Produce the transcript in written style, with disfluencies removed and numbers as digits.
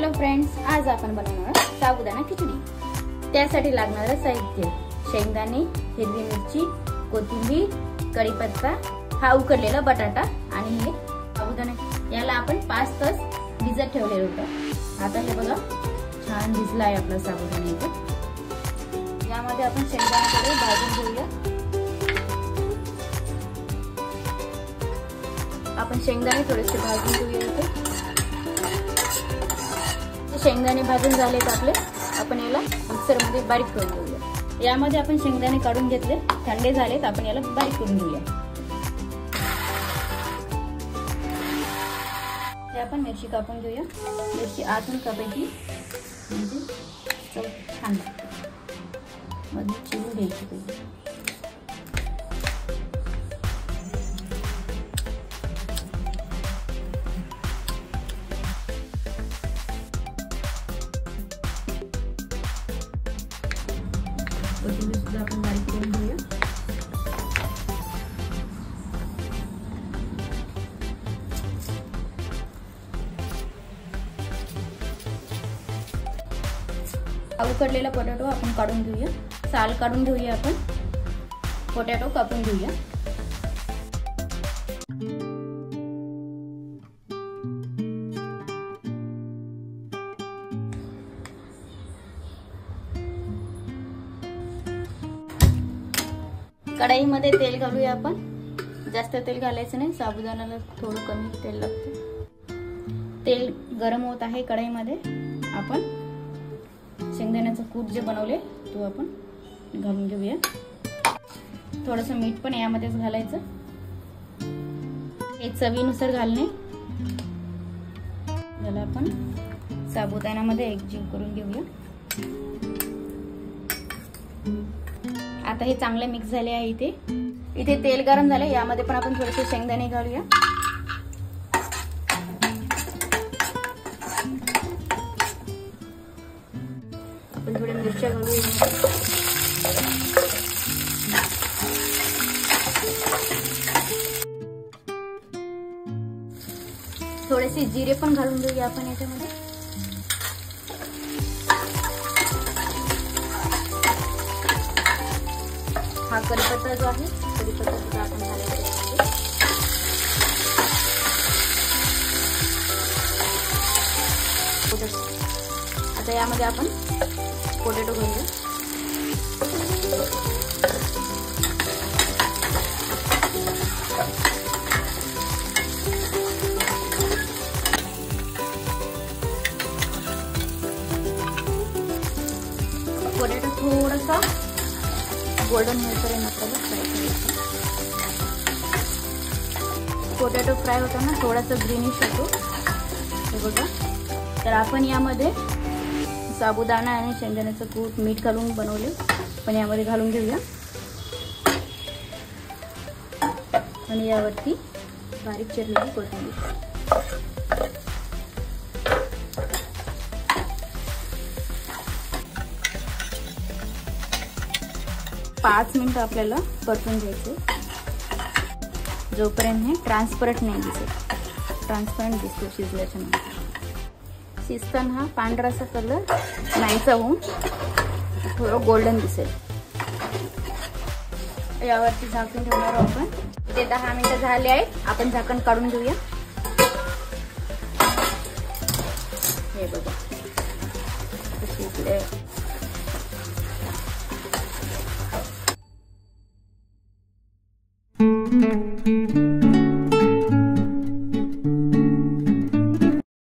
Hello friends, आज आपण बनवणार साबुदाणा खिचडी। त्यासाठी लागणारे साहित्य: शेंगदाणे, हिरवी मिरची, कोथिंबीर, कढीपत्ता, हा उकडलेला बटाटा आणि हे साबुदाणा। याला आपण 5 तास भिजत ठेवले होते। आता हे बघा, छान भिजला आहे आपला साबुदाणा। इथे यामध्ये आपण शेंगदाणे थोडे भाजून घेऊया। आपण शेंगदाणे थोडेसे भाजून घेऊया। इथे शेंगदाणे भाजून झालेत आपले, आपण याला मिक्सर मध्ये बारीक करून घेऊया। यामध्ये आपण शेंगदाणे काढून घेतले, थंडे झालेत, आपण याला बारीक करून घेऊया। हे आपण मिरची कापून घेऊया। मिरची आतून कापायची, म्हणजे चव छान लागते। मध्ये चिरून घ्यायची। कोथिंबीर सुद्धा आपण बारीक करून घेऊया। उकडलेला पोटॅटो आपण काढून घेऊया। साल काढून घेऊया। आपण पोटॅटो कापून घेऊया। कढईमध्ये तेल घालूया। आपण जास्त तेल घालायचं नाही, साबुदाण्याला थोडं कमी तेल लागतं। तेल गरम होत आहे कढईमध्ये। आपण शेंगदाण्याचं कूट जे बनवले तो आपण घालून घेऊया। थोडंसं मीठ पण यामध्येच घालायचं, हे चवीनुसार घालणे। याला आपण साबुदाण्यामध्ये एकजीव करून घेऊया। आता हे चांगले मिक्स झाले आहे। इथे तेल गरम झाले, यामध्ये पण आपण थोडेसे शेंगदाणे घालूया। आपण थोड्या मिरच्या घालूया। थोडेसे जिरे पण घालून घेऊया आपण याच्यामध्ये। हा कढीपत्ता जो आहे, कढीपत्ता सुद्धा आपण घालायचा। आता यामध्ये आपण पोटॅटो घालूया। पोटॅटो थोडासा गोल्डन होईपर्यंत आपल्याला फ्राय करायचं। पोटॅटो फ्राय होताना थोडासा ग्रीनिश होतो, हे बघा। तर आपण यामध्ये साबुदाणा आणि शेंगदाण्याचं कूट, मीठ घालून बनवले, पण यामध्ये घालून घेऊया। आणि यावरती बारीक चिरलेली कोथिंबीर। 5 मिनिटं आपल्याला परतून घ्यायचे, जोपर्यंत हे ट्रान्सपरंट नाही दिसत। ट्रान्सपरंट दिसतो शिजल्याच्या नंतर। शिजताना हा पांढरासा कलर नाहीचा होऊन थोडं गोल्डन दिसेल। यावरती झाकून ठेवणार आपण। ते 10 मिनिटं झाले आहेत, आपण झाकण काढून घेऊया। हे बघा शिजले।